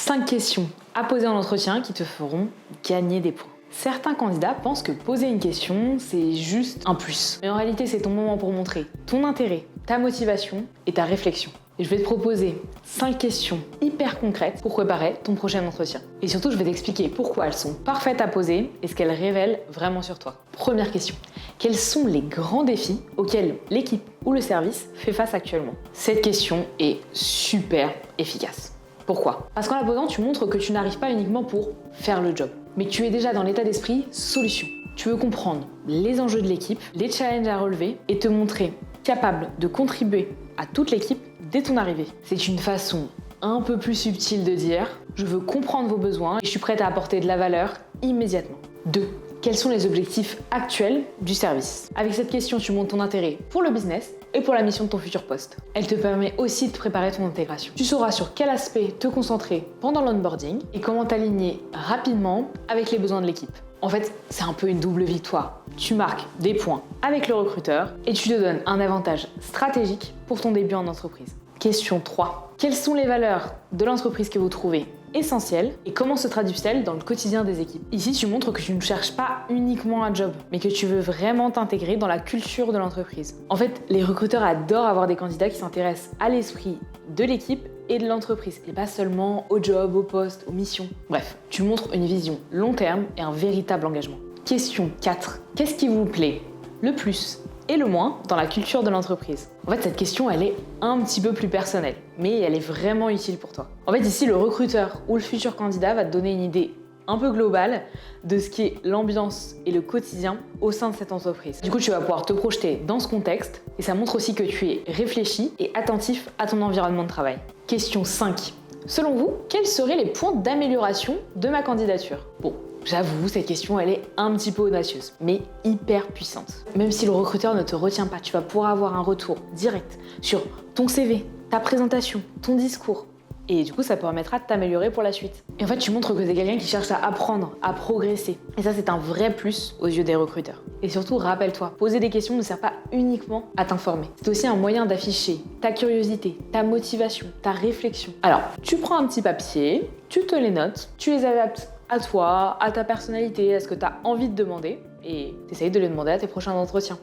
5 questions à poser en entretien qui te feront gagner des points. Certains candidats pensent que poser une question, c'est juste un plus. Mais en réalité, c'est ton moment pour montrer ton intérêt, ta motivation et ta réflexion. Et je vais te proposer 5 questions hyper concrètes pour préparer ton prochain entretien. Et surtout, je vais t'expliquer pourquoi elles sont parfaites à poser et ce qu'elles révèlent vraiment sur toi. Première question. Quels sont les grands défis auxquels l'équipe ou le service fait face actuellement? Cette question est super efficace. Pourquoi? Parce qu'en la posant, tu montres que tu n'arrives pas uniquement pour faire le job, mais que tu es déjà dans l'état d'esprit solution. Tu veux comprendre les enjeux de l'équipe, les challenges à relever et te montrer capable de contribuer à toute l'équipe dès ton arrivée. C'est une façon un peu plus subtile de dire « je veux comprendre vos besoins et je suis prête à apporter de la valeur immédiatement ». 2. Quels sont les objectifs actuels du service? Avec cette question, tu montres ton intérêt pour le business et pour la mission de ton futur poste. Elle te permet aussi de préparer ton intégration. Tu sauras sur quel aspect te concentrer pendant l'onboarding et comment t'aligner rapidement avec les besoins de l'équipe. En fait, c'est un peu une double victoire. Tu marques des points avec le recruteur et tu te donnes un avantage stratégique pour ton début en entreprise. Question 3. Quelles sont les valeurs de l'entreprise que vous trouvez essentielles et comment se traduisent-elles dans le quotidien des équipes? Ici, tu montres que tu ne cherches pas uniquement un job, mais que tu veux vraiment t'intégrer dans la culture de l'entreprise. En fait, les recruteurs adorent avoir des candidats qui s'intéressent à l'esprit de l'équipe et de l'entreprise, et pas seulement au job, au poste, aux missions. Bref, tu montres une vision long terme et un véritable engagement. Question 4. Qu'est-ce qui vous plaît le plus et le moins dans la culture de l'entreprise? En fait, cette question, elle est un petit peu plus personnelle, mais elle est vraiment utile pour toi. En fait, ici, le recruteur ou le futur candidat va te donner une idée un peu globale de ce qui est l'ambiance et le quotidien au sein de cette entreprise. Du coup, tu vas pouvoir te projeter dans ce contexte et ça montre aussi que tu es réfléchi et attentif à ton environnement de travail. Question 5. Selon vous, quels seraient les points d'amélioration de ma candidature? Bon, j'avoue, cette question, elle est un petit peu audacieuse, mais hyper puissante. Même si le recruteur ne te retient pas, tu vas pouvoir avoir un retour direct sur ton CV, ta présentation, ton discours. Et du coup, ça permettra de t'améliorer pour la suite. Et en fait, tu montres que tu es quelqu'un qui cherche à apprendre, à progresser. Et ça, c'est un vrai plus aux yeux des recruteurs. Et surtout, rappelle-toi, poser des questions ne sert pas uniquement à t'informer. C'est aussi un moyen d'afficher ta curiosité, ta motivation, ta réflexion. Alors, tu prends un petit papier, tu te les notes, tu les adaptes à toi, à ta personnalité, à ce que tu as envie de demander, et tu essayes de les demander à tes prochains entretiens.